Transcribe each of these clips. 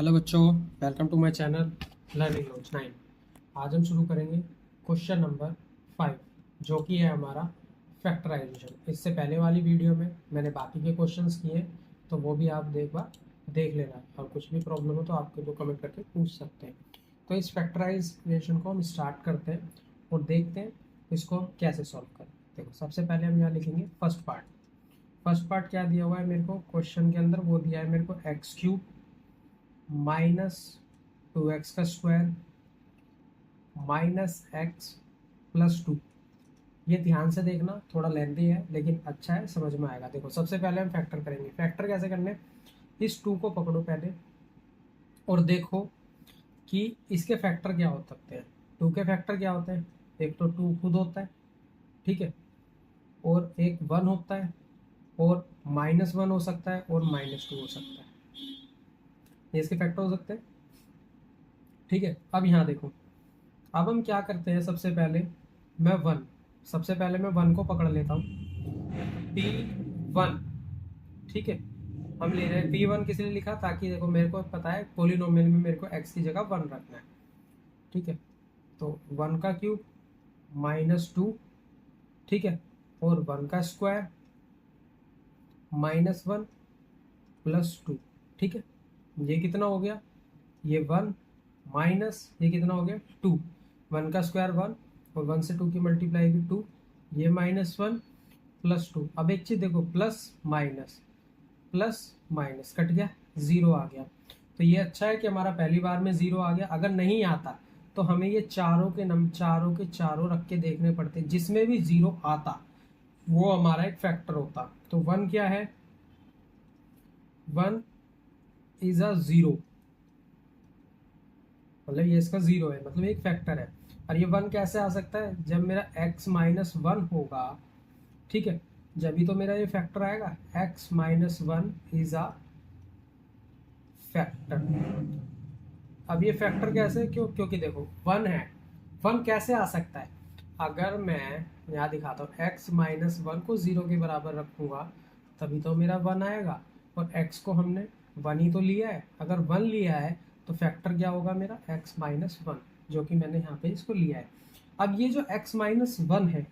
Hello बच्चों, welcome to my channel learning notes 9। आज हम शुरू करेंगे क्वेश्चन नंबर 5 जो कि है हमारा फैक्टराइजेशन। इससे पहले वाली वीडियो में मैंने बाकी के क्वेश्चंस किए, तो वो भी आप देख लेना, और कुछ भी प्रॉब्लम हो तो आपके जो कमेंट करके पूछ सकते हैं। तो इस फैक्टराइजेशन को हम स्टार्ट करते हैं और देखते हैं इसको हम कैसे सॉल्व करें। देखो, सबसे पहले हम यहाँ लिखेंगे फर्स्ट पार्ट क्या दिया हुआ है मेरे को क्वेश्चन के अंदर, वो दिया है मेरे को x³ माइनस 2x का स्क्वायर माइनस x प्लस 2। ये ध्यान से देखना, थोड़ा लेंथी है लेकिन अच्छा है, समझ में आएगा। देखो, सबसे पहले हम फैक्टर करेंगे। फैक्टर कैसे करने, इस 2 को पकड़ो पहले और देखो कि इसके फैक्टर क्या हो सकते हैं। 2 के फैक्टर क्या होते हैं, एक तो 2 खुद होता है, ठीक है, और एक 1 होता है, और -1 हो सकता है, और -2 हो सकता है। ये इसके फैक्टर हो सकते हैं, ठीक है। अब यहाँ देखो, अब हम क्या करते हैं, सबसे पहले मैं 1 को पकड़ लेता हूँ, P1, ठीक है। हम ले रहे हैं P1, किस लिए लिखा, ताकि देखो मेरे को पता है पोलिनोमियल में मेरे को x की जगह 1 रखना है, ठीक है। तो 1 का क्यूब -2, ठीक है, और 1 का स्क्वायर -1 प्लस 2, ठीक है। ये कितना हो गया, ये 1 माइनस ये कितना हो गया 2। 1 का स्क्वायर 1 और 1 से 2 की मल्टीप्लाई की 2, ये -1 प्लस 2। अब एक चीज देखो, प्लस माइनस कट गया, 0 आ गया। तो ये अच्छा है कि हमारा पहली बार में 0 आ गया। अगर नहीं आता तो हमें ये चारों के चारों रख के देखने पड़ते, जिसमें भी 0 आता वो हमारा एक फैक्टर होता। तो 1 क्या है, 1 इज अ 0, मतलब ये इसका 0 है, मतलब एक फैक्टर है। और ये 1 कैसे आ सकता है, जब मेरा x-1 होगा, ठीक है, जब ही तो मेरा ये फैक्टर आएगा। x-1 is a factor. अब ये फैक्टर कैसे, क्योंकि देखो 1 है, 1 कैसे आ सकता है, अगर मैं यहाँ दिखाता हूँ x-1 को 0 के बराबर रखूंगा तभी तो मेरा 1 आएगा, और x को हमने 1 ही तो लिया है। अगर 1 लिया है तो फैक्टर क्या होगा मेरा x-1, जो कि मैंने यहाँ पे इसको लिया है। अब ये जो x-1 है,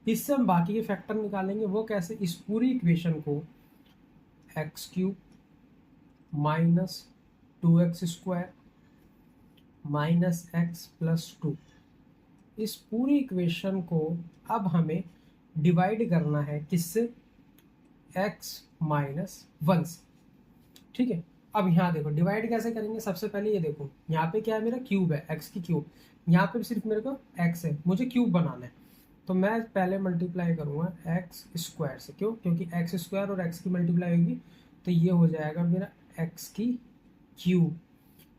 इससे हम बाकी के फैक्टर निकालेंगे। वो कैसे, इस पूरी इक्वेशन को x³ minus 2x square minus x plus 2, इस पूरी इक्वेशन को अब हमें डिवाइड करना है, किससे, x-1 से, ठीक है। अब यहाँ देखो डिवाइड कैसे करेंगे, सबसे पहले ये देखो, यहाँ पे क्या है, मेरा क्यूब है, x की क्यूब। यहाँ पे सिर्फ मेरे को x है, मुझे क्यूब बनाना है, तो मैं पहले मल्टीप्लाई करूंगा x स्क्वायर से। क्यों, क्योंकि x स्क्वायर और x की मल्टीप्लाई होगी तो ये हो जाएगा मेरा x की क्यूब,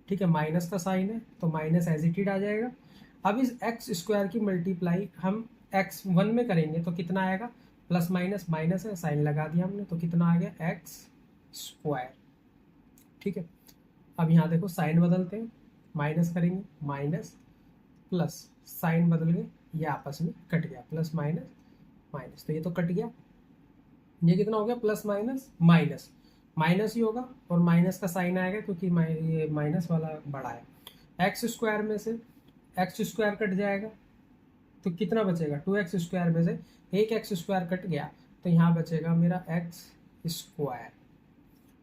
ठीक है। माइनस का साइन है तो माइनस एज इट इज आ जाएगा। अब इस x स्क्वायर की मल्टीप्लाई हम x1 में करेंगे तो कितना आएगा, प्लस माइनस माइनस है, साइन लगा दिया हमने, तो कितना आ गया x स्क्वायर, ठीक है। अब यहाँ देखो साइन बदलते हैं, माइनस करेंगे, माइनस प्लस, साइन बदल गए, ये आपस में कट गया, प्लस माइनस माइनस, तो ये तो कट गया। ये कितना हो गया, प्लस माइनस माइनस, माइनस ही होगा और माइनस का साइन आएगा क्योंकि ये माइनस वाला बड़ा है। एक्स स्क्वायर में से एक्स स्क्वायर कट जाएगा तो कितना बचेगा, 2x स्क्वायर में से एक एक्स स्क्वायर कट गया तो यहाँ बचेगा मेरा एक्स स्क्वायर,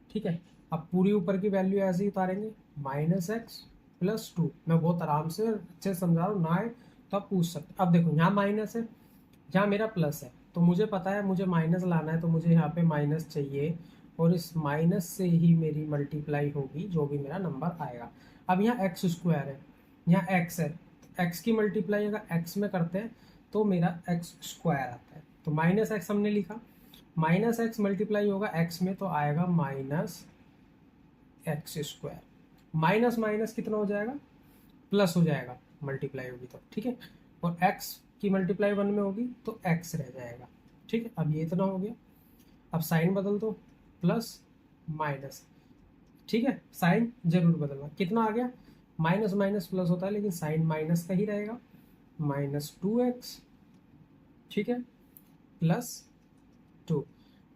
ठीक है। अब पूरी ऊपर की वैल्यू ऐसे ही उतारेंगे, -x प्लस 2। मैं बहुत आराम से अच्छे से समझा रहा हूँ, ना आए तो आप पूछ सकते। अब देखो यहाँ माइनस है, यहाँ मेरा प्लस है, तो मुझे पता है मुझे माइनस लाना है, तो मुझे यहाँ पे माइनस चाहिए, और इस माइनस से ही मेरी मल्टीप्लाई होगी जो भी मेरा नंबर आएगा। अब यहाँ एक्स स्क्वायर है, यहाँ एक्स है, एक्स की मल्टीप्लाई अगर एक्स में करते हैं तो मेरा एक्स स्क्वायर आता है। तो -x हमने लिखा, -x मल्टीप्लाई होगा एक्स में तो आएगा -x स्क्वायर। माइनस माइनस कितना हो जाएगा, प्लस हो जाएगा, मल्टीप्लाई होगी तो, ठीक है। और x की मल्टीप्लाई 1 में होगी तो x रह जाएगा, ठीक है। अब ये इतना हो गया। अब साइन बदल दो, प्लस माइनस, ठीक है, साइन जरूर बदलना। कितना आ गया, माइनस माइनस प्लस होता है लेकिन साइन माइनस का ही रहेगा, -2x, ठीक है, प्लस 2।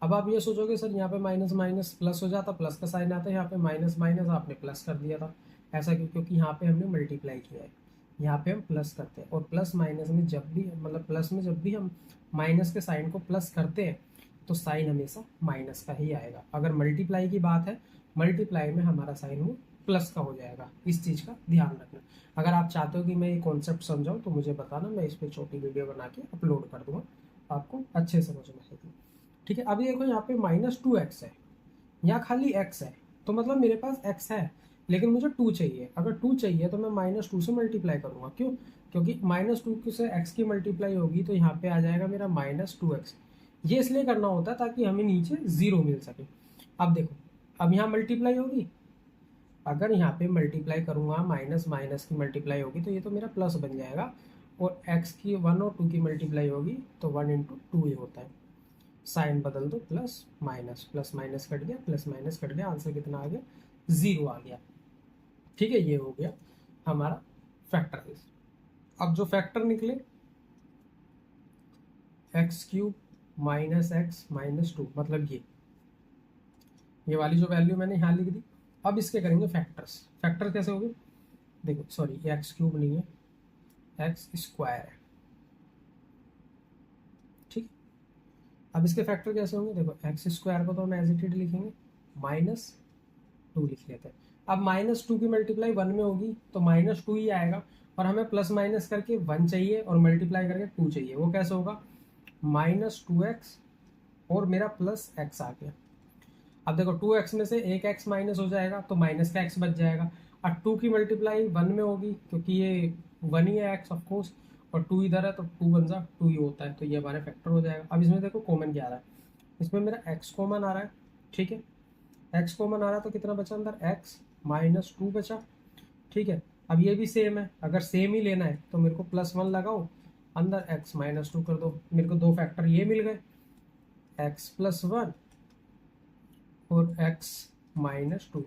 अब आप ये सोचोगे सर यहाँ पे माइनस माइनस प्लस हो जाता, प्लस का साइन आता है, यहाँ पे माइनस माइनस आपने प्लस कर दिया था। ऐसा क्यों? क्योंकि यहाँ पे हमने मल्टीप्लाई किया है, यहाँ पे हम प्लस करते हैं। और प्लस माइनस में जब भी, मतलब प्लस में जब भी हम माइनस के साइन को प्लस करते हैं तो साइन हमेशा माइनस का ही आएगा। अगर मल्टीप्लाई की बात है, मल्टीप्लाई में हमारा साइन वो प्लस का हो जाएगा। इस चीज़ का ध्यान रखना। अगर आप चाहते हो कि मैं ये कॉन्सेप्ट समझाऊँ तो मुझे बताना, मैं इस पर छोटी वीडियो बना के अपलोड कर दूंगा, आपको अच्छे से समझ में आएगी। ठीक है, अभी देखो यहाँ पे -2x है, यहाँ खाली x है, तो मतलब मेरे पास x है लेकिन मुझे 2 चाहिए। अगर 2 चाहिए तो मैं -2 से मल्टीप्लाई करूँगा। क्यों? क्योंकि -2 से x की मल्टीप्लाई होगी तो यहाँ पे आ जाएगा मेरा -2x। ये इसलिए करना होता है ताकि हमें नीचे 0 मिल सके। अब देखो, अब यहाँ मल्टीप्लाई होगी, अगर यहाँ पे मल्टीप्लाई करूँगा, माइनस माइनस की मल्टीप्लाई होगी तो ये तो मेरा प्लस बन जाएगा। और x की 1 और 2 की मल्टीप्लाई होगी तो 1 × 2 ही होता है। साइन बदल दो, प्लस माइनस कट गया, प्लस माइनस कट गया, आंसर कितना आ गया? 0 आ गया। ठीक है, ये हो गया हमारा फैक्टराइज। अब जो फैक्टर निकले, x³ -x -2, मतलब ये वाली जो वैल्यू मैंने यहाँ लिख दी। अब इसके करेंगे फैक्टर्स। फैक्टर कैसे होंगे? देखो, सॉरी, x³ नहीं है, x² है। ठीक, अब इसके फैक्टर कैसे होंगे? देखो, x² को तो हम एज इट इज लिखेंगे, -2 लिख लेते हैं। अब -2 की मल्टीप्लाई 1 में होगी तो -2 ही आएगा, और हमें प्लस माइनस करके 1 चाहिए और मल्टीप्लाई करके 2 चाहिए। वो कैसे होगा? -2x और मेरा प्लस x आ गया। अब देखो, 2x में से एक x माइनस हो जाएगा तो माइनस का x बच जाएगा। और 2 की मल्टीप्लाई 1 में होगी क्योंकि ये 1 ही है x ऑफकोर्स, और 2 इधर है तो 2 बन जा 2 ही होता है, तो ये हमारे फैक्टर हो जाएगा। अब इसमें देखो कॉमन क्या आ रहा है, इसमें मेरा x कॉमन आ रहा है। ठीक है, x कॉमन आ रहा है तो कितना बचा अंदर? x -2 बचा। ठीक है, अब ये भी सेम है, अगर सेम ही लेना है तो मेरे को +1 लगाओ, अंदर x -2 कर दो। मेरे को दो फैक्टर ये मिल गए, x +1 और x -2।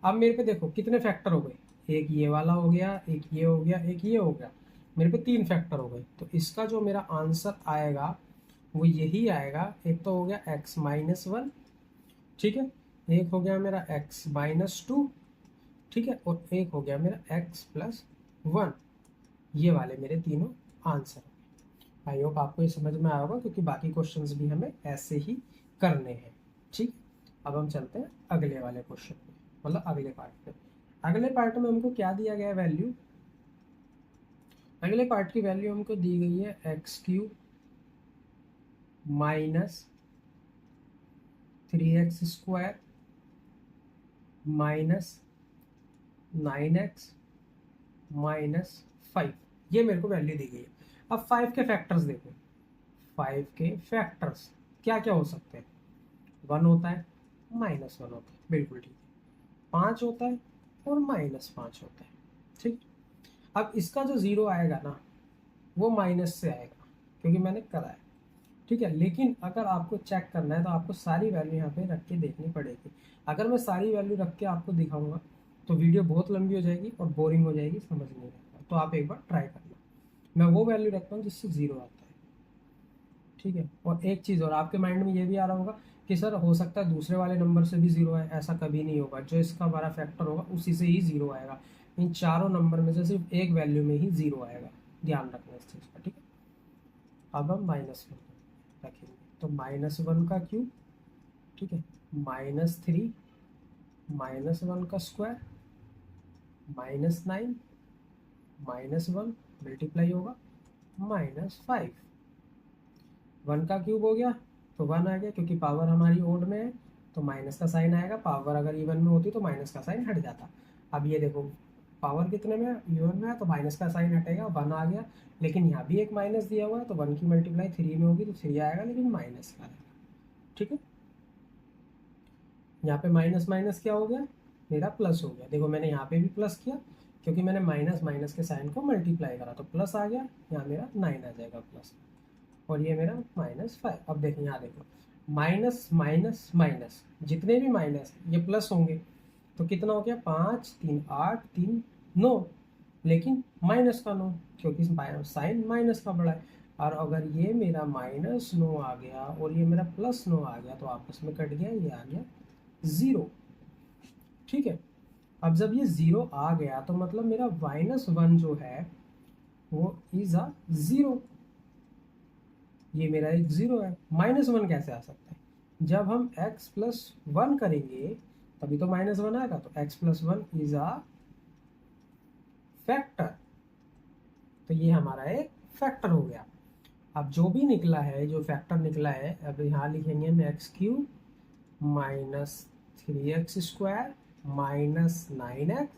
अब मेरे पे देखो कितने फैक्टर हो गए, एक ये वाला हो गया, एक ये हो गया, एक ये हो गया, मेरे पे 3 फैक्टर हो गए। तो इसका जो मेरा आंसर आएगा वो यही आएगा। एक तो हो गया x -1, ठीक है, एक हो गया मेरा x -2, ठीक है, और एक हो गया मेरा x +1। ये वाले मेरे तीनों आंसर। आई होप आपको ये समझ में आया होगा, क्योंकि बाकी क्वेश्चंस भी हमें ऐसे ही करने हैं। ठीक, अब हम चलते हैं अगले वाले क्वेश्चन में, मतलब अगले पार्ट में। अगले पार्ट में हमको क्या दिया गया है वैल्यू? अगले पार्ट की वैल्यू हमको दी गई है x³ -3x² -9x -5। ये मेरे को वैल्यू दी गई है। अब 5 के फैक्टर्स देखो, 5 के फैक्टर्स क्या क्या हो सकते हैं? 1 होता है, -1 होता है, बिल्कुल ठीक है, 5 होता है और -5 होता है। ठीक, अब इसका जो 0 आएगा ना वो माइनस से आएगा क्योंकि मैंने करा है। ठीक है, लेकिन अगर आपको चेक करना है तो आपको सारी वैल्यू यहाँ पे रख के देखनी पड़ेगी। अगर मैं सारी वैल्यू रख के आपको दिखाऊंगा तो वीडियो बहुत लंबी हो जाएगी और बोरिंग हो जाएगी, समझ नहीं आएगा। तो आप एक बार ट्राई करना। मैं वो वैल्यू रखता हूँ जिससे 0 आता है। ठीक है, और एक चीज़ और, आपके माइंड में ये भी आ रहा होगा कि सर हो सकता है दूसरे वाले नंबर से भी 0 है। ऐसा कभी नहीं होगा, जो इसका हमारा फैक्टर होगा उसी से ही 0 आएगा। इन चारों नंबर में से सिर्फ एक वैल्यू में ही 0 आएगा, ध्यान रखना इस चीज़ का। ठीक है, अब हम -1 रखेंगे तो -1 का क्यूब, ठीक है, -3 -1 का स्क्वायर -9 -1 मल्टीप्लाई होगा -5। 1 का क्यूब हो गया तो 1 आ गया, क्योंकि पावर हमारी ओड में है तो माइनस का साइन आएगा। पावर अगर इवन में होती तो माइनस का साइन हट जाता। अब ये देखो, पावर कितने में है? इवन में है तो माइनस का साइन हटेगा, 1 आ गया। लेकिन यहाँ भी एक माइनस दिया हुआ है तो 1 की मल्टीप्लाई 3 में होगी तो 3 आएगा, लेकिन माइनस का आएगा। ठीक है, यहाँ पे माइनस माइनस क्या हो गया? मेरा प्लस हो गया। देखो मैंने यहाँ पे भी प्लस किया क्योंकि मैंने माइनस माइनस के साइन को मल्टीप्लाई करा तो प्लस आ गया। यहाँ मेरा 9 आ जाएगा प्लस, और ये मेरा -5। अब देखिए यहाँ देखो, माइनस माइनस माइनस, जितने भी माइनस ये प्लस होंगे तो कितना हो गया? 5 3 8 3 9, लेकिन माइनस का 9 क्योंकि साइन माइनस का बड़ा है। और अगर ये मेरा -9 आ गया और ये मेरा +9 आ गया तो आपस में कट गया, ये आ गया 0। ठीक है, अब जब ये 0 आ गया तो मतलब मेरा -1 जो है वो इज अ 0। ये मेरा एक 0 है। -1 कैसे आ सकता है? जब हम x+1 करेंगे तभी तो -1 आएगा। तो x+1 इज अ फैक्टर। तो ये हमारा एक फैक्टर हो गया। अब जो भी निकला है, जो फैक्टर निकला है, अब यहाँ लिखेंगे हम x³ -3x² -9x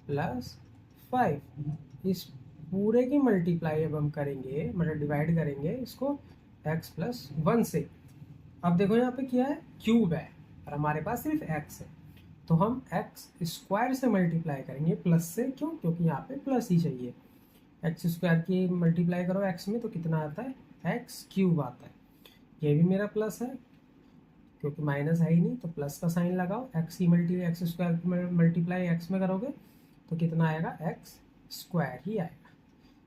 +5। इस पूरे की मल्टीप्लाई अब हम करेंगे, मतलब डिवाइड करेंगे इसको x+1 से। अब देखो यहाँ पे क्या है, क्यूब है और हमारे पास सिर्फ x है, तो हम x² से मल्टीप्लाई करेंगे प्लस से। क्यों? क्योंकि यहाँ पे प्लस ही चाहिए। x² की मल्टीप्लाई करो x में तो कितना आता है, x³ आता है। ये भी मेरा प्लस है क्योंकि माइनस है ही नहीं, तो प्लस का साइन लगाओ। x² की मल्टीप्लाई x में करोगे तो कितना आएगा, x² ही आएगा।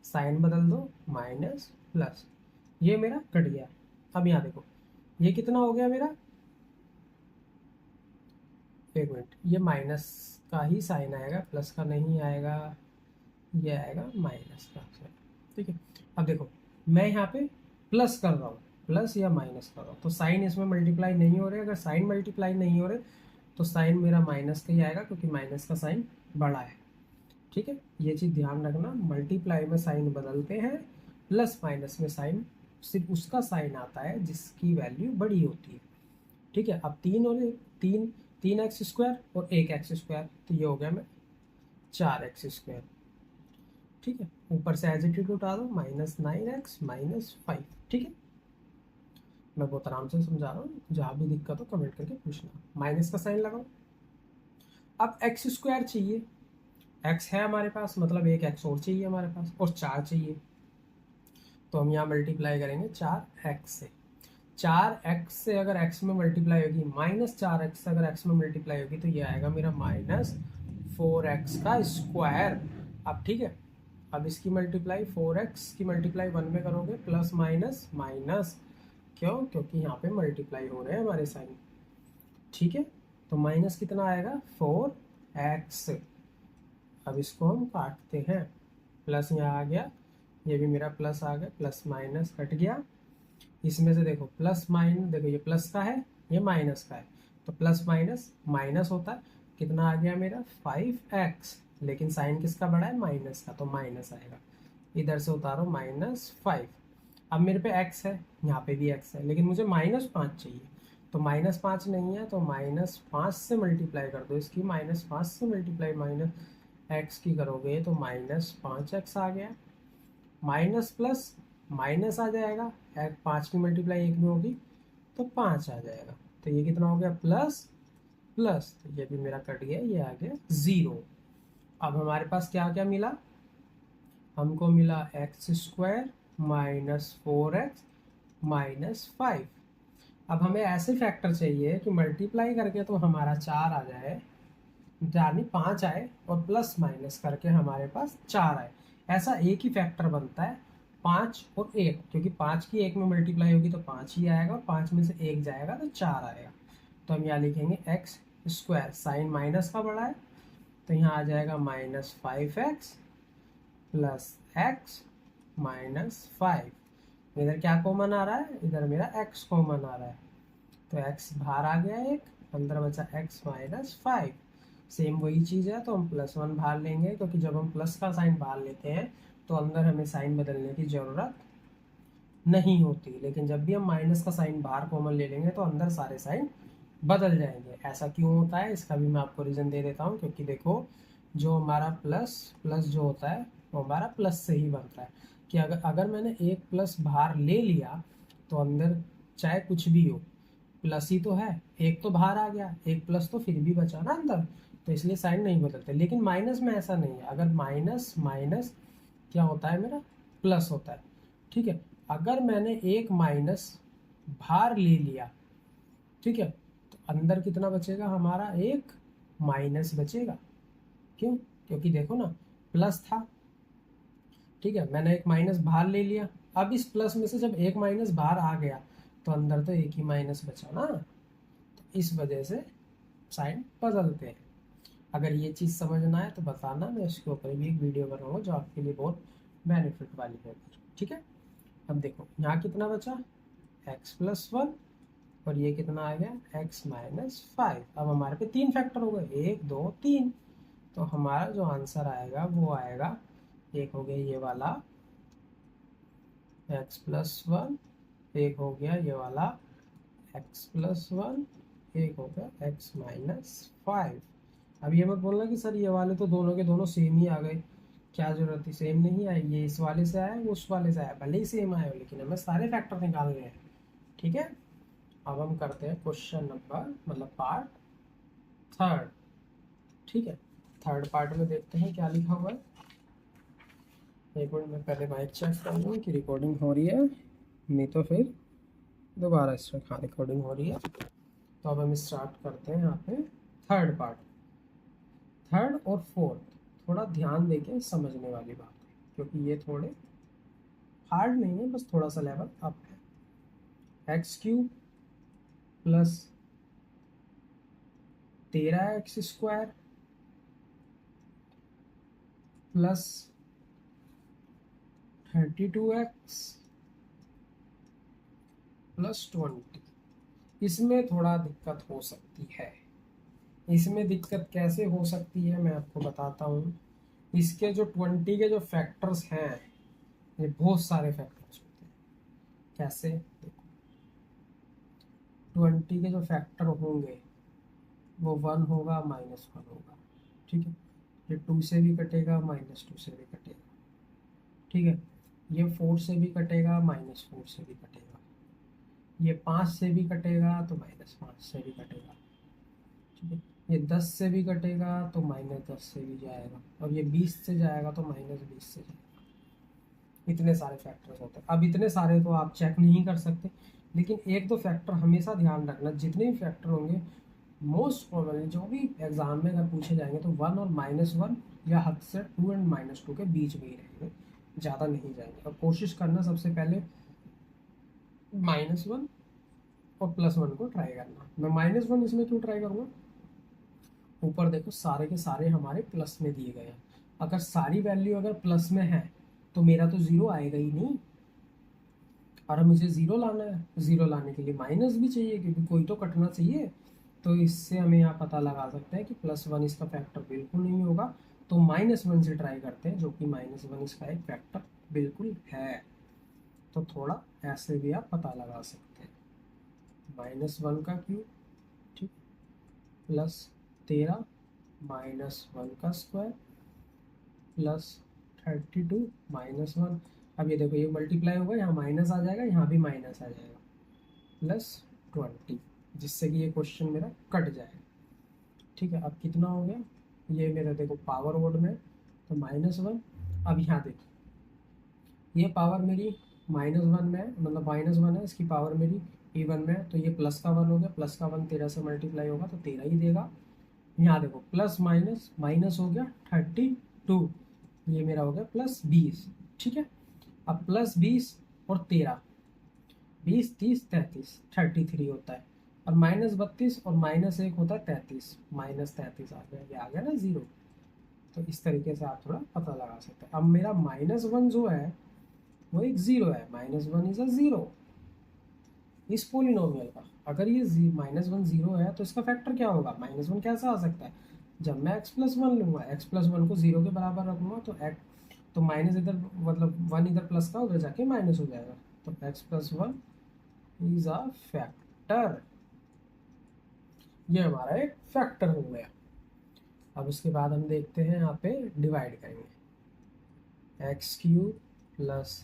साइन बदल दो, माइनस प्लस, ये मेरा कट गया। अब यहाँ देखो ये कितना हो गया मेरा, एक मिनट, ये माइनस का ही साइन आएगा, प्लस का नहीं आएगा, ये आएगा माइनस का। ठीक है, अब देखो मैं यहाँ पे प्लस कर रहा हूँ, प्लस या माइनस कर रहा हूँ, तो साइन इसमें मल्टीप्लाई नहीं हो रहे। अगर साइन मल्टीप्लाई नहीं हो रहे तो साइन मेरा माइनस का ही आएगा, क्योंकि माइनस का साइन बड़ा है। ठीक है, ये चीज़ ध्यान रखना, मल्टीप्लाई में साइन बदलते हैं, प्लस माइनस में साइन सिर्फ उसका साइन आता है जिसकी वैल्यू बड़ी होती है। ठीक है, अब 3 और 3x² और 1x², तो ये हो गया मैं 4x²। ठीक है, ऊपर से एज इट इज उठा दो, -9x -5। ठीक है, मैं बहुत आराम से समझा रहा हूँ, जहाँ भी दिक्कत हो कमेंट करके पूछना। माइनस का साइन लगाओ। अब x² चाहिए, x है हमारे पास, मतलब एक x और चाहिए हमारे पास, और 4 चाहिए, तो हम यहाँ मल्टीप्लाई करेंगे 4x से। 4x से अगर x में मल्टीप्लाई होगी, -4x से अगर x में मल्टीप्लाई होगी, तो ये आएगा मेरा -4x²। अब ठीक है, अब इसकी मल्टीप्लाई 4x की मल्टीप्लाई 1 में करोगे, प्लस माइनस माइनस, क्यों? क्योंकि यहाँ पे मल्टीप्लाई हो रहे हैं हमारे साइन। ठीक है, तो माइनस कितना आएगा, 4x। अब इसको हम काटते हैं, प्लस यहाँ आ गया, ये भी मेरा प्लस आ गया, प्लस माइनस कट गया। इसमें से देखो प्लस माइनस, देखो ये प्लस का है, ये माइनस का है, तो प्लस माइनस माइनस होता है। कितना आ गया मेरा, 5x, लेकिन साइन किसका बड़ा है, माइनस का, तो माइनस आएगा। इधर से उतारो -5। अब मेरे पे x है, यहाँ पे भी x है, लेकिन मुझे -5 चाहिए, तो -5 नहीं है, तो -5 से मल्टीप्लाई कर दो इसकी। -5 से मल्टीप्लाई -x की करोगे तो -5x आ गया, माइनस प्लस माइनस आ जाएगा, 5 की मल्टीप्लाई 1 में होगी तो 5 आ जाएगा। तो ये कितना हो गया, प्लस प्लस, तो ये भी मेरा कट गया, ये आ गया 0। अब हमारे पास क्या क्या मिला, हमको मिला x² -4x -5। अब हमें ऐसे फैक्टर चाहिए कि मल्टीप्लाई करके तो हमारा 4 आ जाए, यानी 5 आए, और प्लस माइनस करके हमारे पास 4 आए। ऐसा एक ही फैक्टर बनता है, 5 और 1, क्योंकि 5 की 1 में मल्टीप्लाई होगी तो 5 ही आएगा, 5 में से 1 जाएगा तो 4 आएगा। तो हम यहाँ लिखेंगे x², साइन माइनस का बड़ा है, तो यहाँ आ जाएगा -5x + x -5। इधर क्या कॉमन आ रहा है, इधर मेरा x कॉमन आ रहा है, तो x बाहर आ गया, एक अंदर बचा x -5। सेम वही चीज़ है, तो हम +1 बाहर लेंगे, क्योंकि जब हम प्लस का साइन बाहर लेते हैं तो अंदर हमें साइन बदलने की ज़रूरत नहीं होती, लेकिन जब भी हम माइनस का साइन बाहर कॉमन ले लेंगे तो अंदर सारे साइन बदल जाएंगे। ऐसा क्यों होता है, इसका भी मैं आपको रीज़न दे देता हूँ। क्योंकि देखो, जो हमारा प्लस प्लस जो होता है वो हमारा प्लस से ही बनता है, कि अगर मैंने एक प्लस बाहर ले लिया तो अंदर चाहे कुछ भी हो, प्लस ही तो है, एक तो बाहर आ गया, एक प्लस तो फिर भी बचा ना अंदर, तो इसलिए साइन नहीं बदलते। लेकिन माइनस में ऐसा नहीं है, अगर माइनस माइनस क्या होता है मेरा, प्लस होता है। ठीक है, अगर मैंने एक माइनस बाहर ले लिया, ठीक है, तो अंदर कितना बचेगा हमारा, एक माइनस बचेगा। क्यों? क्योंकि देखो ना, प्लस था, ठीक है, मैंने एक माइनस बाहर ले लिया, अब इस प्लस में से जब एक माइनस बाहर आ गया तो अंदर तो एक ही माइनस बचा ना, तो इस वजह से साइन बदलते हैं। अगर ये चीज़ समझना है तो बताना, मैं उसके ऊपर भी एक वीडियो बनाऊंगा जो आपके लिए बहुत बेनिफिट वाली होगी। ठीक है, अब देखो यहाँ कितना बचा, x+1, और ये कितना आ गया x-5। अब हमारे पे 3 फैक्टर हो गए, 1 2 3। तो हमारा जो आंसर आएगा वो आएगा, एक हो गया ये वाला x+1, एक हो गया ये वाला x+1, एक हो गया x-5। अब ये मत बोलना कि सर ये वाले तो दोनों के दोनों सेम ही आ गए, क्या जरूरत थी, सेम नहीं आए, ये इस वाले से आया वो उस वाले से आया, भले ही सेम आए हो लेकिन हमें सारे फैक्टर निकालने हैं। ठीक है, अब हम करते हैं क्वेश्चन नंबर मतलब पार्ट थर्ड। ठीक है, थर्ड पार्ट में देखते हैं क्या लिखा हुआ है। एक मिनट में पहले माइक चेक कर लूँ कि रिकॉर्डिंग हो रही है, नहीं तो फिर दोबारा स्टार्ट। हाँ, रिकॉर्डिंग हो रही है। तो अब हम स्टार्ट करते हैं यहाँ पे थर्ड पार्ट। थर्ड और फोर्थ थोड़ा ध्यान देके समझने वाली बात है, क्योंकि ये थोड़े हार्ड नहीं है, बस थोड़ा सा लेवल अप है। x³ plus 13x² plus 32x plus 20, इसमें थोड़ा दिक्कत हो सकती है। इसमें दिक्कत कैसे हो सकती है मैं आपको बताता हूँ। इसके जो 20 के जो फैक्टर्स हैं, ये बहुत सारे फैक्टर्स होते हैं। कैसे, देखो 20 के जो फैक्टर होंगे वो 1 होगा, -1 होगा। ठीक है, ये 2 से भी कटेगा, -2 से भी कटेगा। ठीक है, ये 4 से भी कटेगा, -4 से भी कटेगा। ये 5 से भी कटेगा तो -5 से भी कटेगा। ठीक है, ये 10 से भी कटेगा तो -10 से भी जाएगा, और ये 20 से जाएगा तो -20 से जाएगा। इतने सारे फैक्टर्स होते हैं। अब इतने सारे तो आप चेक नहीं कर सकते, लेकिन एक दो फैक्टर हमेशा ध्यान रखना। जितने भी फैक्टर होंगे मोस्ट कॉमनली जो भी एग्जाम में अगर पूछे जाएंगे तो 1 और -1 या हद से 2 और -2 के बीच में ही रहेंगे, ज़्यादा नहीं जाएंगे। और कोशिश करना सबसे पहले -1 और +1 को ट्राई करना। मैं -1 इसमें क्यों ट्राई करूँगा, ऊपर देखो सारे के सारे हमारे प्लस में दिए गए हैं। अगर सारी वैल्यू अगर प्लस में है तो मेरा तो ज़ीरो आएगा ही नहीं, और मुझे ज़ीरो लाना है। ज़ीरो लाने के लिए माइनस भी चाहिए, क्योंकि कोई तो कटना चाहिए। तो इससे हमें यहाँ पता लगा सकते हैं कि +1 इसका फैक्टर बिल्कुल नहीं होगा। तो -1 से ट्राई करते हैं, जो कि -1 इसका एक फैक्टर बिल्कुल है। तो थोड़ा ऐसे भी आप पता लगा सकते हैं, -1 का क्यूब, ठीक, प्लस 13 -1 का स्क्वायर प्लस 32 -1। अब ये देखो ये मल्टीप्लाई होगा, यहाँ माइनस आ जाएगा, यहाँ भी माइनस आ जाएगा, प्लस 20, जिससे कि ये क्वेश्चन मेरा कट जाएगा। ठीक है, अब कितना हो गया, ये मेरा देखो पावर वर्ड में तो -1। अब यहाँ देखो ये पावर मेरी -1 में है, मतलब -1 है, इसकी पावर मेरी इवन में है, तो ये प्लस का 1 हो गया। प्लस का 1 13 से मल्टीप्लाई होगा तो 13 ही देगा। यहाँ देखो प्लस माइनस माइनस हो गया 32, ये मेरा हो गया +20। ठीक है, अब +20 और 13, 20 30 33 33 होता है, और -32 और -1 होता है 33, -33 आ गया, ये आ गया ना 0। तो इस तरीके से आप थोड़ा पता लगा सकते हैं। अब मेरा -1 जो है वो एक 0 है, -1 इज अ 0 इस पोलिनोमियल का। अगर ये -1 0 है तो इसका फैक्टर क्या होगा, -1 कैसा आ सकता है, जब मैं x+1 लूँगा, x+1 को 0 के बराबर रखूँगा तो तो माइनस इधर मतलब 1 इधर प्लस का उधर जाके माइनस हो जाएगा, तो x+1 इज अ फैक्टर। ये हमारा एक फैक्टर हो गया। अब उसके बाद हम देखते हैं यहाँ पे डिवाइड करेंगे, x³ plus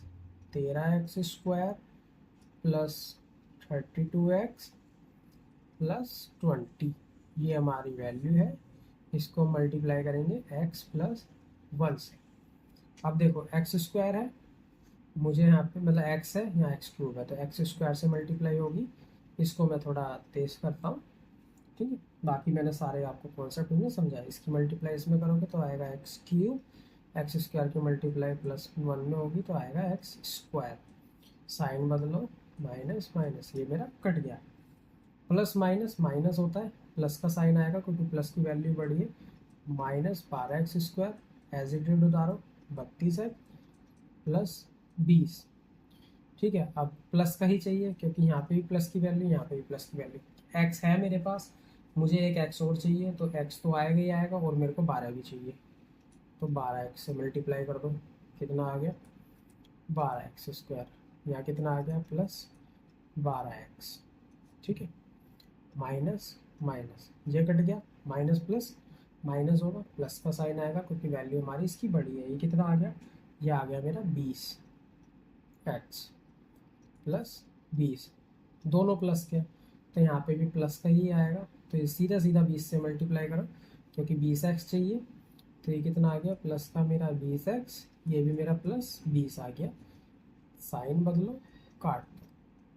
13x² plus 32x plus 20, ये हमारी वैल्यू है। इसको मल्टीप्लाई करेंगे x+1 से। अब देखो x² है, मुझे यहाँ पे मतलब x है, यहाँ x³ है, तो x² से मल्टीप्लाई होगी। इसको मैं थोड़ा तेज करता हूँ, ठीक है, बाकी मैंने सारे आपको कॉन्सेप्ट में समझाया। इसकी मल्टीप्लाई इसमें करोगे तो आएगा x³ x² की मल्टीप्लाई +1 में होगी तो आएगा x²। साइन बदलो, माइनस माइनस, ये मेरा कट गया। प्लस माइनस माइनस होता है, प्लस का साइन आएगा क्योंकि प्लस की वैल्यू बढ़ी है। Minus 12x² as it is उतारो, 32x प्लस 20। ठीक है, अब प्लस का ही चाहिए क्योंकि यहाँ पे भी प्लस की वैल्यू, यहाँ पे भी प्लस की वैल्यू। एक्स है मेरे पास, मुझे एक एक्स और चाहिए, तो एक्स तो आएगा ही आएगा और मेरे को 12 भी चाहिए। तो 12x से मल्टीप्लाई कर दो, कितना आ गया 12x²। यहाँ कितना आ गया प्लस 12x। ठीक है, माइनस माइनस ये कट गया, माइनस प्लस माइनस होगा, प्लस का साइन आएगा क्योंकि वैल्यू हमारी इसकी बड़ी है। ये कितना आ गया, ये आ गया मेरा 20x प्लस 20, दोनों प्लस के, तो यहाँ पे भी प्लस का ही आएगा। तो ये सीधा सीधा 20 से मल्टीप्लाई करो क्योंकि 20x चाहिए। तो ये कितना आ गया प्लस का मेरा 20x, ये भी मेरा प्लस 20 आ गया। साइन बदलो, काट दो,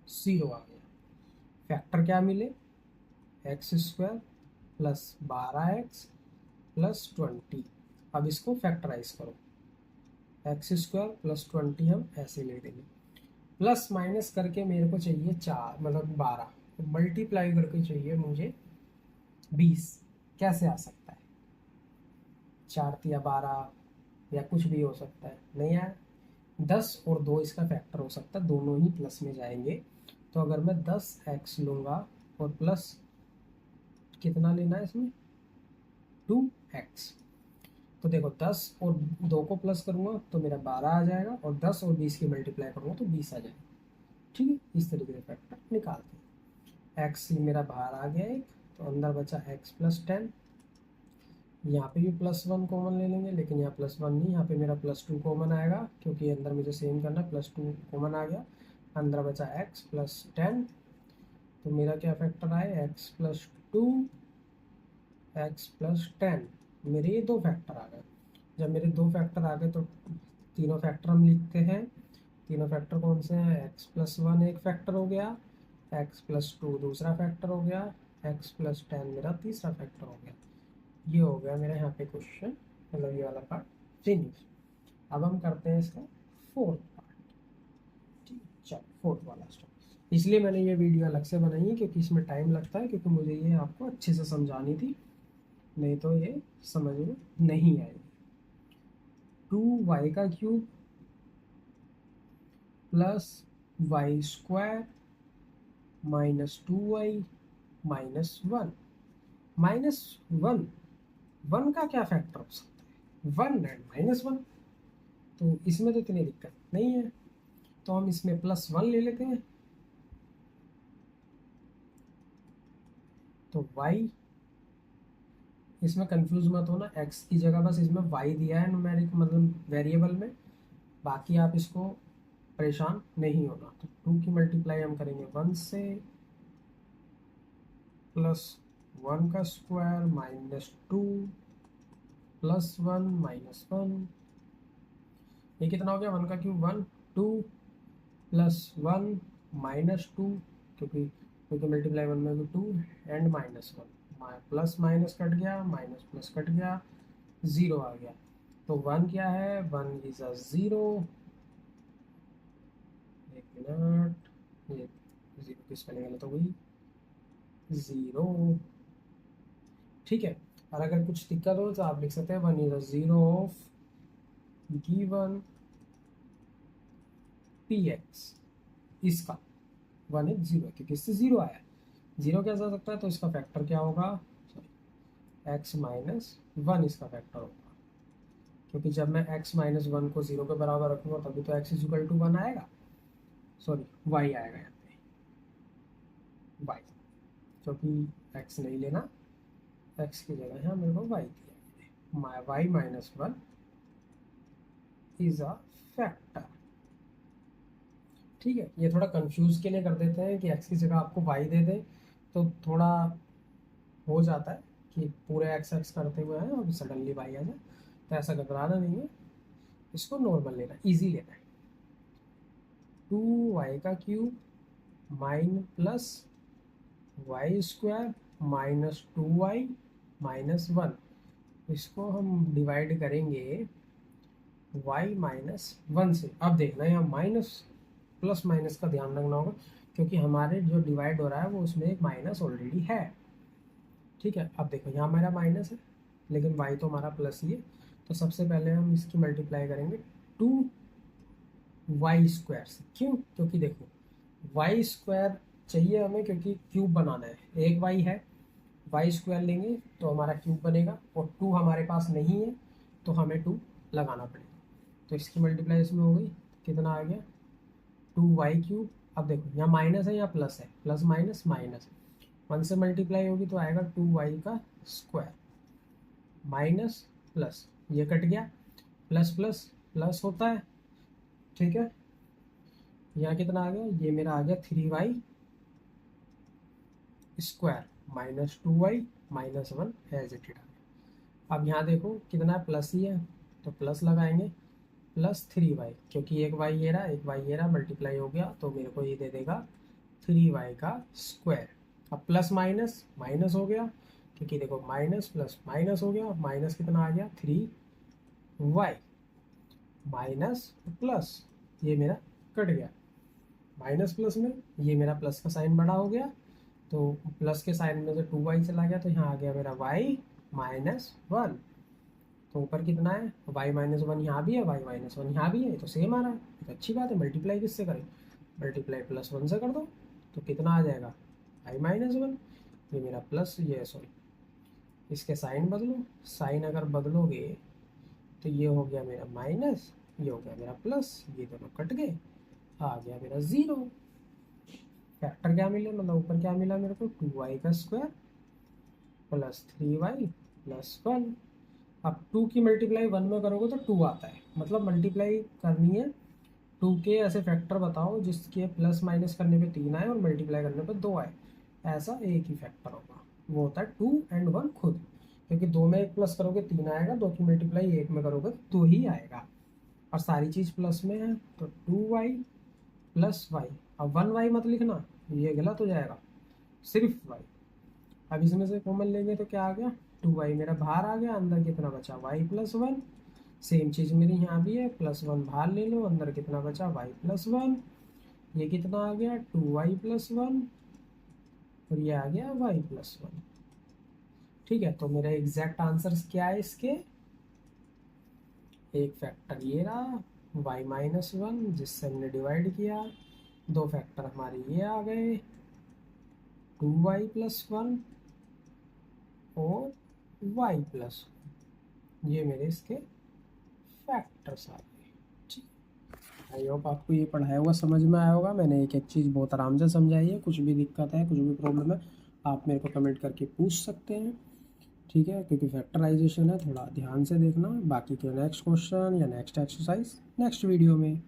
0 आ गया। फैक्टर क्या मिले, x² प्लस 12x प्लस 20। अब इसको फैक्टराइज करो, x² प्लस 20 हम ऐसे ले देंगे। प्लस माइनस करके मेरे को चाहिए 4 मतलब 12, तो मल्टीप्लाई करके चाहिए मुझे 20। कैसे आ सकता है, 4 या 12 या कुछ भी हो सकता है, नहीं यार 10 और 2 इसका फैक्टर हो सकता है, दोनों ही प्लस में जाएंगे। तो अगर मैं 10x लूँगा और प्लस कितना लेना है इसमें 2x, तो देखो 10 और 2 को प्लस करूँगा तो मेरा 12 आ जाएगा, और 10 और 20 की मल्टीप्लाई करूँगा तो 20 आ जाएगा। ठीक है, इस तरीके से फैक्टर निकालते हैं। x मेरा बाहर आ गया एक, तो अंदर बचा x प्लस 10। यहाँ पे भी +1 कॉमन ले लेंगे, लेकिन यहाँ +1 नहीं, यहाँ पे मेरा +2 कॉमन आएगा क्योंकि अंदर मुझे सेम करना है। +2 कॉमन आ गया, अंदर बचा x प्लस 10। तो मेरा क्या फैक्टर आए, x प्लस 2 x प्लस 10। मेरे ये दो फैक्टर आ गए। जब मेरे दो फैक्टर आ गए तो तीनों फैक्टर हम लिखते हैं। तीनों फैक्टर कौन से हैं, x+1 एक फैक्टर हो गया, x+2 दूसरा फैक्टर हो गया, x+10 मेरा तीसरा फैक्टर हो गया। ये हो गया मेरा यहाँ पे क्वेश्चन, मतलब ये वाला पार्ट फिनिश। अब हम करते हैं इसका फोर्थ पार्ट। ठीक है, चलो फोर्थ वाला स्टेप। इसलिए मैंने ये वीडियो अलग से बनाई है क्योंकि इसमें टाइम लगता है, क्योंकि मुझे ये आपको अच्छे से समझानी थी, नहीं तो ये समझ में नहीं आएगी। 2y³ plus y² minus 2y minus 1। Minus 1, 1 का क्या फैक्टर हो सकता है, 1 एंड -1, तो इसमें तो इतनी दिक्कत नहीं है। तो हम इसमें +1 ले लेते हैं। तो y, इसमें कंफ्यूज मत होना, x की जगह बस इसमें y दिया है न्यूमेरिक मतलब वेरिएबल में, बाकी आप इसको परेशान नहीं होना। तो 2 की मल्टीप्लाई हम करेंगे 1 से, +1 का स्क्वायर माइनस 2 +1 -1। ये कितना हो गया, 1 का क्यूब 1, 2 +1 -2, क्योंकि मल्टीप्लाई 1 में 2 एंड -1, प्लस माइनस कट गया, माइनस प्लस कट गया, 0 आ गया। तो 1 क्या है, 1 इज अ 0। एक मिनट, ये 0 की स्पेलिंग गलत हो गई, 0। ठीक है, और अगर कुछ दिक्कत हो तो आप लिख सकते हैं 1 is a 0 of given px। इसका 1 इज 0 क्योंकि इससे 0 आया, 0 कैसे आ सकता है, तो इसका फैक्टर क्या होगा, सॉरी x -1 इसका फैक्टर होगा, क्योंकि जब मैं x -1 को 0 के बराबर रखूंगा तभी तो x = 1 आएगा, सॉरी y आएगा यहाँ पे y, क्योंकि x नहीं लेना, x की जगह यहाँ मेरे को y दिया, y -1 इज अ फैक्टर। ठीक है, ये थोड़ा कंफ्यूज के लिए कर देते हैं कि x की जगह आपको y दे दे, तो थोड़ा हो जाता है कि पूरे x करते हुए हैं और सडनली y आ जाए, तो ऐसा घबराना नहीं है, इसको नॉर्मल लेना, इजी लेना है। 2y³ mine plus y² minus 2y minus 1, इसको हम डिवाइड करेंगे y -1 से। अब देखना यहाँ माइनस प्लस माइनस का ध्यान रखना होगा, क्योंकि हमारे जो डिवाइड हो रहा है वो उसमें एक माइनस ऑलरेडी है। ठीक है, अब देखो यहाँ हमारा माइनस है लेकिन y तो हमारा प्लस ही है, तो सबसे पहले हम इसकी मल्टीप्लाई करेंगे 2y² से। क्यों? क्योंकि देखो y² चाहिए हमें, क्योंकि क्यूब बनाना है, एक y है, y² लेंगे तो हमारा क्यूब बनेगा, और 2 हमारे पास नहीं है तो हमें 2 लगाना पड़ेगा। तो इसकी मल्टीप्लाई इसमें हो गई, कितना आ गया 2y³। अब देखो यहाँ माइनस है या प्लस है, प्लस माइनस माइनस, 1 से मल्टीप्लाई होगी तो आएगा 2y² माइनस प्लस, ये कट गया, प्लस प्लस प्लस होता है। ठीक है, यहाँ कितना आ गया, ये मेरा आ गया 3y² minus 2y minus 1 as it is. अब यहाँ देखो कितना प्लस ही है तो प्लस लगाएंगे, प्लस 3y, क्योंकि एक y ये रहा एक y ये रहा, मल्टीप्लाई हो गया तो मेरे को ये दे देगा 3y²। अब प्लस माइनस माइनस हो गया, क्योंकि देखो माइनस प्लस माइनस हो गया, माइनस कितना आ गया 3y माइनस प्लस, ये मेरा कट गया, माइनस प्लस में ये मेरा प्लस का साइन बड़ा हो गया, तो प्लस के साइन में से 2y चला गया, तो यहाँ आ गया मेरा y माइनस 1। तो ऊपर कितना है y माइनस 1 यहाँ भी है, y माइनस 1 यहाँ भी है, तो सेम आ रहा है, तो अच्छी बात है। मल्टीप्लाई किससे करें, मल्टीप्लाई प्लस 1 से कर दो, तो कितना आ जाएगा y माइनस 1, ये मेरा प्लस, ये सॉरी इसके साइन बदलो, साइन अगर बदलोगे तो ये हो गया मेरा माइनस, ये हो गया मेरा प्लस, ये दोनों कट गए, आ गया मेरा 0। फैक्टर क्या मिले, मतलब ऊपर क्या मिला मेरे को 2y² प्लस 3y प्लस 1। अब 2 की मल्टीप्लाई 1 में करोगे तो 2 आता है, मतलब मल्टीप्लाई करनी है 2 के ऐसे फैक्टर बताओ जिसके प्लस माइनस करने पे 3 आए और मल्टीप्लाई करने पे 2 आए, ऐसा एक ही फैक्टर होगा, वो होता है 2 एंड 1 खुद, क्योंकि 2 में 1 प्लस करोगे 3 आएगा, 2 की मल्टीप्लाई 1 में करोगे तो 2 ही आएगा, और सारी चीज़ प्लस में है तो 2y प्लस y। अब 1y मत लिखना, ये गलत हो जाएगा, सिर्फ y। अब इसमें से कॉमन लेंगे तो क्या आ गया 2y मेरा बाहर आ गया, अंदर कितना बचा y प्लस 1। सेम चीज़ मेरी यहाँ भी है, प्लस 1 बाहर ले लो, अंदर कितना बचा y प्लस 1, ये कितना आ गया 2y प्लस 1, और ये आ गया y प्लस 1। ठीक है, तो मेरा एग्जैक्ट आंसर क्या है इसके, एक फैक्टर ये रहा y माइनस 1 जिससे हमने डिवाइड किया, 2 फैक्टर हमारे ये आ गए 2y प्लस 1 और y प्लस 1, ये मेरे इसके फैक्टर्स आ गए। ठीक, आई होप आपको ये पढ़ाया हुआ समझ में आया होगा। मैंने एक एक चीज़ बहुत आराम से समझाई है, कुछ भी दिक्कत है कुछ भी प्रॉब्लम है आप मेरे को कमेंट करके पूछ सकते हैं। ठीक है, क्योंकि फैक्टराइजेशन है, थोड़ा ध्यान से देखना। बाकी के नेक्स्ट क्वेश्चन या नेक्स्ट एक्सरसाइज नेक्स्ट वीडियो में।